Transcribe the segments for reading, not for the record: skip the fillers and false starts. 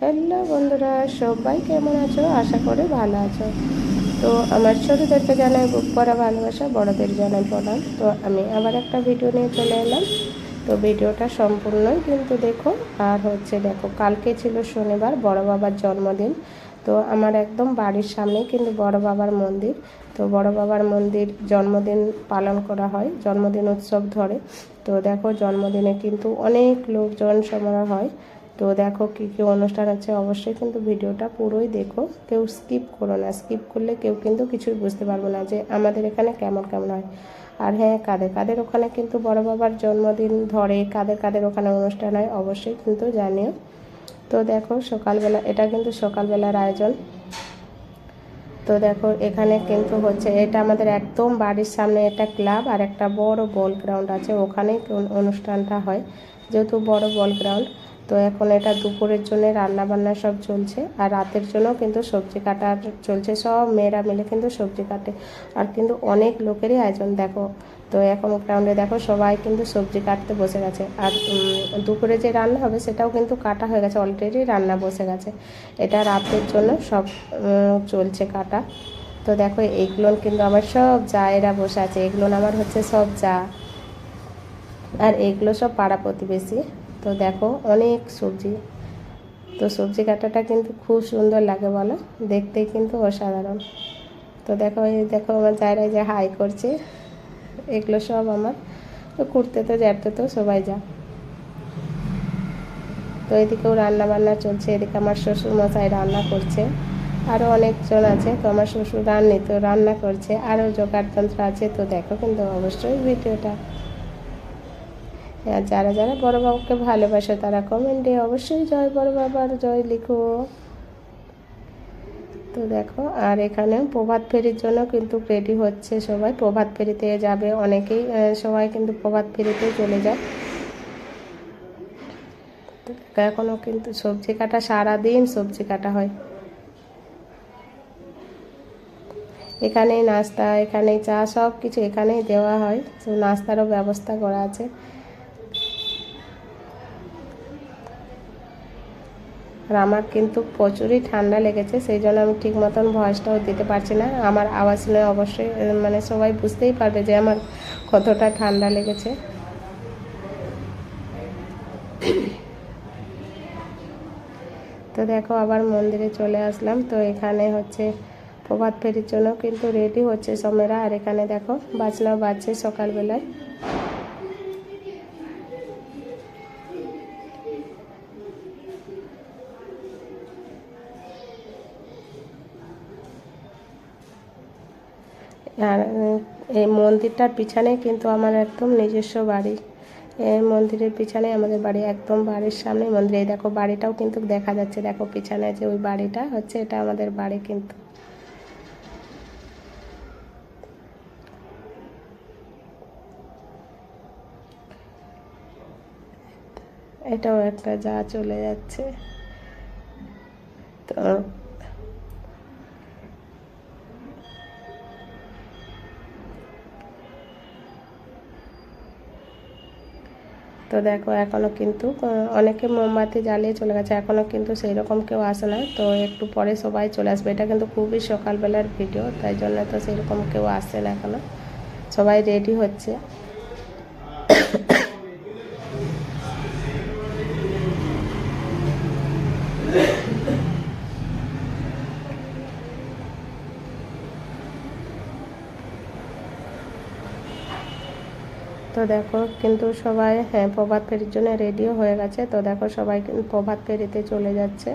Hello বন্ধুরা, সবাই কেমন আছো? আশা করি ভালো আছো। তো আমার ছোটোদেরকে জানাই বুক করা ভালোবাসা, বড়দের জানাই প্রণাম। তো আমি আবার একটা ভিডিও নিয়ে চলে এলাম। তো ভিডিওটা সম্পূর্ণই কিন্তু দেখো। আর দেখো, কালকে ছিল শনিবার, বড় বাবার জন্মদিন। তো আমার একদম বাড়ির সামনেই কিন্তু বড় বাবার মন্দির। তো বড় বাবার মন্দির জন্মদিন পালন করা হয়, জন্মদিন উৎসব ধরে। তো দেখো, জন্মদিনে কিন্তু অনেক লোকজন সমারোহ হয়। তো দেখো কী কী অনুষ্ঠান আছে, অবশ্যই কিন্তু ভিডিওটা পুরোই দেখো, কেউ স্কিপ করো না। স্কিপ করলে কেউ কিন্তু কিছুই বুঝতে পারবে না যে আমাদের এখানে কেমন কেমন হয়। আর হ্যাঁ, কাদের কাদের ওখানে কিন্তু বড় বাবার জন্মদিন ধরে, কাদের কাদের ওখানে অনুষ্ঠান হয়, অবশ্যই কিন্তু জানিও। তো দেখো, সকালবেলা, এটা কিন্তু সকালবেলার আয়োজন। তো দেখো, এখানে কিন্তু এটা আমাদের একদম বাড়ির সামনে এটা ক্লাব, আর একটা বড় বল গ্রাউন্ড আছে, ওখানেই অনুষ্ঠানটা হয়, যেহেতু বড় বল গ্রাউন্ড। তো এখন এটা দুপুরের জন্য রান্না বান্না সব চলছে, আর রাতের জন্য কিন্তু সবজি কাটা চলছে। সব মেয়েরা মিলে কিন্তু সবজি কাটে, আর কিন্তু অনেক লোকেরই আয়োজন দেখো। তো এখন গ্রাউন্ডে দেখো, সবাই কিন্তু সবজি কাটতে বসে গেছে। আর দুপুরে যে রান্না হবে সেটাও কিন্তু কাটা হয়ে গেছে, অলরেডি রান্না বসে গেছে। এটা রাতের জন্য সব চলছে কাটা। তো দেখো, এইগুলো কিন্তু আমার সব জায়েরা বসে আছে, এগুলো আমার সব যা, আর এগুলো সব পাড়া প্রতিবেশী। তো দেখো, অনেক সবজি। তো সবজি কাটাটা কিন্তু খুব সুন্দর লাগে, বলো, দেখতেই কিন্তু অসাধারণ। তো দেখো, এই দেখো আমার জায়রা যে হাই করছে, এগুলো সব আমার। তো ঘুরতে তো যেতে তো সবাই যা। তো এদিকেও রান্না বান্না চলছে, এদিকে আমার শ্বশুর মশাই রান্না করছে, আরও অনেকজন আছে। তো আমার শ্বশুর তো রান্না করছে, আরও জোগাড়যন্ত্র আছে। তো দেখো কিন্তু অবশ্যই ভিডিওটা। আর যারা যারা বড় বাবাকে ভালোবাসে তারা কমেন্টে অবশ্যই জয় বড় বাবার জয় লিখো। তো দেখো, আর এখানে প্রভাত ফেরির জন্য কিন্তু রেডি হচ্ছে সবাই, প্রভাত ফেরিতে যাবে অনেকেই, সবাই কিন্তু প্রভাত ফেরিতে চলে যায়। তো এখনও কিন্তু সবজি কাটা, সারাদিন সবজি কাটা হয়। এখানেই নাস্তা, এখানেই চা, সব কিছু এখানেই দেওয়া হয়। তো নাস্তারও ব্যবস্থা করা আছে। আর আমার কিন্তু প্রচুরই ঠান্ডা লেগেছে, সেই জন্য আমি ঠিক মতন ভয়েসটাও দিতে পারছি না। আমার আওয়াজ শুনে অবশ্যই সবাই বুঝতেই পারবে যে আমার কতটা ঠান্ডা লেগেছে। তো দেখো, আবার মন্দিরে চলে আসলাম। তো এখানে প্রভাত ফেরির জন্য কিন্তু রেডি হচ্ছে সমেরা। আর এখানে দেখো, বাজনা বাজছে সকালবেলায়। আর এই মন্দিরটার পিছনে কিন্তু আমার একদম নিজস্ব বাড়ি। এই মন্দিরের পিছনে আমাদের বাড়ি, একদম বাড়ির সামনে মন্দির। এই দেখো, বাড়িটাও কিন্তু দেখা যাচ্ছে, দেখো পিছনে যে ওই বাড়িটা এটা আমাদের বাড়ি কিন্তু। এটাও একটা যা চলে যাচ্ছে। তো তো দেখো, এখনও কিন্তু অনেকে মোমবাতি জ্বালিয়ে চলে গেছে, এখনও কিন্তু সেই রকম কেউ আসে না। তো একটু পরে সবাই চলে আসবে। এটা কিন্তু খুবই সকালবেলার ভিডিও, তাই জন্য তো সেই রকম কেউ আসছে না এখনও, সবাই রেডি হচ্ছে। তো দেখো, কিন্তু সবাই প্রভাত ফেরির জন্য রেডিও হয়ে গেছে। তো দেখো, সবাই কিন্তু প্রভাত ফেরিতে চলে যাচ্ছে।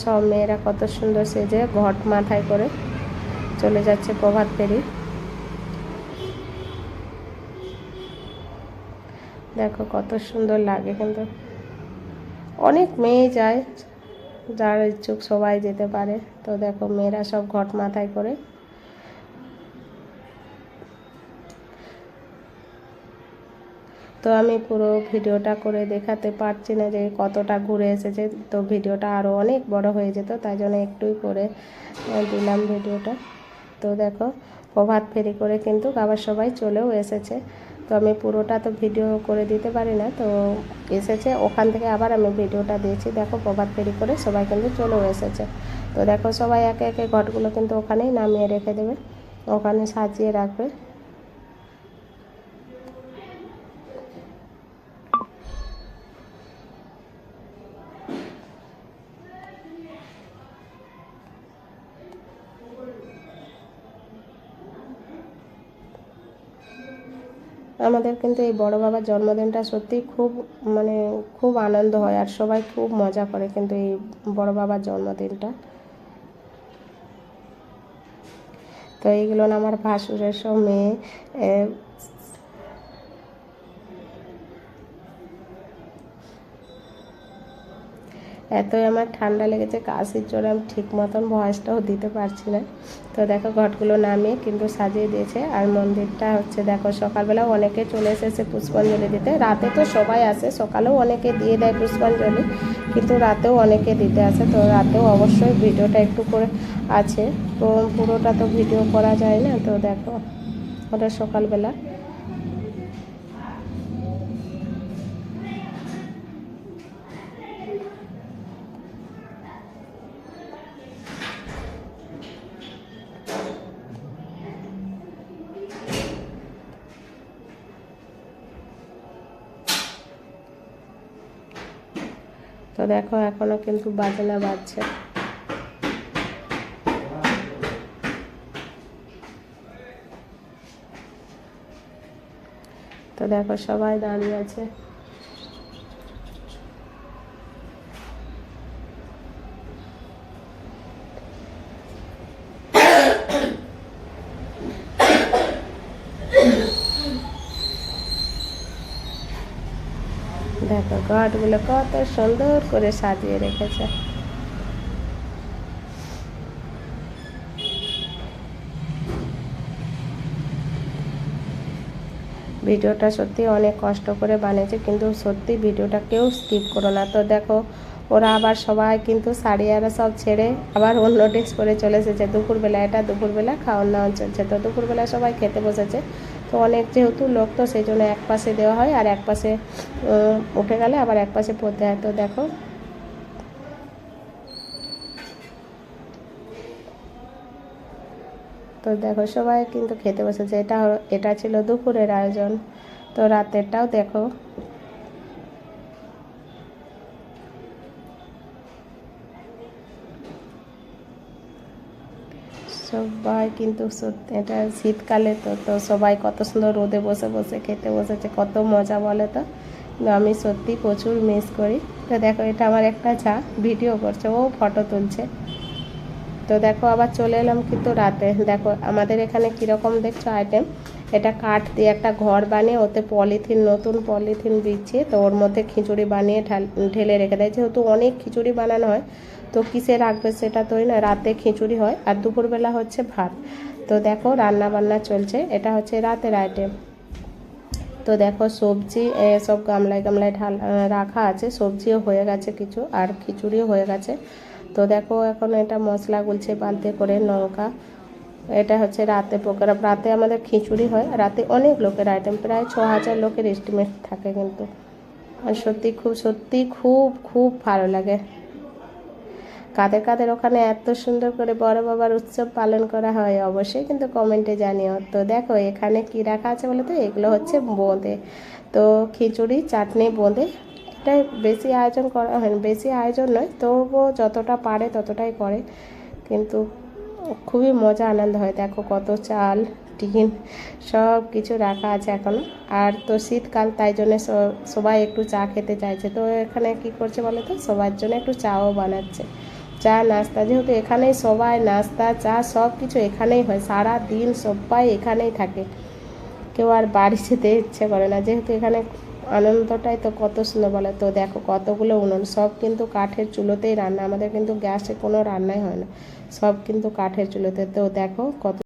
সব মেয়েরা কত সুন্দর সেজে ঘট মাথায় করে চলে যাচ্ছে প্রভাত ফেরি। দেখো কত সুন্দর লাগে, কিন্তু অনেক মেয়ে যায়, যারা ইচ্ছুক সবাই যেতে পারে। তো দেখো, মেয়েরা সব ঘট মাথায় করে। তো আমি পুরো ভিডিওটা করে দেখাতে পারছি না যে কতটা ঘুরে এসেছে, তো ভিডিওটা আরও অনেক বড় হয়ে যেত, তাই জন্য একটুই করে দিলাম ভিডিওটা। তো দেখো, প্রভাত ফেরি করে কিন্তু আবার সবাই চলেও এসেছে। তো আমি পুরোটা তো ভিডিও করে দিতে পারি না, তো এসেছে ওখান থেকে আবার আমি ভিডিওটা দিয়েছি। দেখো প্রভাত ফেরি করে সবাই কিন্তু চলেও এসেছে। তো দেখো সবাই একে একে ঘটগুলো কিন্তু ওখানেই নামিয়ে রেখে দেবে, ওখানে সাজিয়ে রাখবে। আমাদের কিন্তু এই বড় বাবার জন্মদিনটা সত্যিই খুব মানে খুব আনন্দ হয়, আর সবাই খুব মজা করে কিন্তু এই বড় বাবার জন্মদিনটা। তো এইগুলো না আমার ভাসুরের সব মেয়ে। এতই আমার ঠান্ডা লেগেছে, কাশির জন্য আমি ঠিক মতন ভয়েসটাও দিতে পারছি না। তো দেখো ঘটগুলো নামিয়ে কিন্তু সাজিয়ে দিয়েছে। আর মন্দিরটা হচ্ছে দেখো সকালবেলাও অনেকে চলে এসেছে পুষ্পাঞ্জলি দিতে। রাতে তো সবাই আসে, সকালেও অনেকে দিয়ে দেয় পুষ্পাঞ্জলি, কিন্তু রাতেও অনেকে দিতে আসে। তো রাতেও অবশ্যই ভিডিওটা একটু করে আছে, তো পুরোটা তো ভিডিও করা যায় না। তো দেখো ওটা সকালবেলা। তো দেখো এখনো কিন্তু বাজনা বাজছে। তো দেখো সবাই দাঁড়িয়ে আছে। দেখো ঘটগুলো কত সুন্দর করে সাজিয়ে রেখেছে। ভিডিওটা সত্যি অনেক কষ্ট করে বানিয়েছে, কিন্তু সত্যি ভিডিওটা কেউ স্কিপ করো না। তো দেখো ওরা আবার সবাই কিন্তু শাড়ি আর সব ছেড়ে আবার অন্য ড্রেস পরে চলে এসেছে। দুপুরবেলা, এটা দুপুরবেলা খাওয়ার দাওয়ার চলছে। তো দুপুরবেলা সবাই খেতে বসেছে। তো অনেক যেহেতু লোক, তো সেই জন্য এক পাশে দেওয়া হয়, আর এক পাশে উঠে গেলে আবার এক পাশে পড়তে হয়। তো দেখো তো দেখো সবাই কিন্তু খেতে বসেছে। এটা ছিল দুপুরের আয়োজন। তো রাতেরটাও দেখো। সবাই কিন্তু এটা শীতকালে, তো তো সবাই কত সুন্দর রোদে বসে বসে খেতে বসেছে, কত মজা বলে। তো আমি সত্যি প্রচুর মিস করি। তো দেখো এটা আমার একটা যা ভিডিও করছে, ও ফটো তুলছে। তো দেখো আবার চলে এলাম কিন্তু রাতে। দেখো আমাদের এখানে কীরকম দেখছো আইটেম, এটা কাঠ দিয়ে একটা ঘর বানিয়ে ওতে পলিথিন, নতুন পলিথিন বিছিয়ে, তো ওর মধ্যে খিচুড়ি বানিয়ে ঢেলে রেখে দেয়। যেহেতু অনেক খিচুড়ি বানানো হয়, তো কিসে রাখবে সেটা তোই না, রাতে খিচুড়ি হয় আর দুপুরবেলা হচ্ছে ভাত। তো দেখো রান্না বান্না চলছে, এটা হচ্ছে রাতের আইটেম। তো দেখো সবজি সব গামলায় গামলায় রাখা আছে, সবজিও হয়ে গেছে কিছু, আর খিচুড়িও হয়ে গেছে। তো দেখো এখন এটা মশলা গুলছে বালতি করে, লঙ্কা। এটা হচ্ছে রাতে প্রোগ্রাম, রাতে আমাদের খিচুড়ি হয়। রাতে অনেক লোকের আইটেম, প্রায় 6000 লোকের এস্টিমেট থাকে কিন্তু। আর সত্যি খুব খুব ভালো লাগে। কাদের কাদের ওখানে এত সুন্দর করে বড় বাবার উৎসব পালন করা হয় অবশ্যই কিন্তু কমেন্টে জানিও। তো দেখো এখানে কি রাখা আছে বলো তো, এগুলো হচ্ছে বোঁদে। তো খিচুড়ি, চাটনি, বোঁদে, এটাই বেশি আয়োজন করা হয়, বেশি আয়োজন নয়, তবুও যতটা পারে ততটাই করে, কিন্তু খুবই মজা আনন্দ হয়। দেখো কত চাল, টিফিন সব কিছু রাখা আছে এখনও। আর তো শীতকাল, তাই জন্য সবাই একটু চা খেতে চাইছে। তো এখানে কি করছে বলো তো, সবার জন্য একটু চাও বানাচ্ছে। চা নাস্তা, যেহেতু এখানেই সবাই নাস্তা চা সব কিছু এখানেই হয়, সারা দিন সবাই এখানেই থাকে, কেউ আর বাড়ি যেতে ইচ্ছে করে না, যেহেতু এখানে আনন্দটাই তো কত সুন্দর বলে। তো দেখো কতগুলো উনুন, সব কিন্তু কাঠের চুলোতেই রান্না, আমাদের কিন্তু গ্যাসে কোনো রান্নাই হয় না, সব কিন্তু কাঠের চুলোতে। তো দেখো কত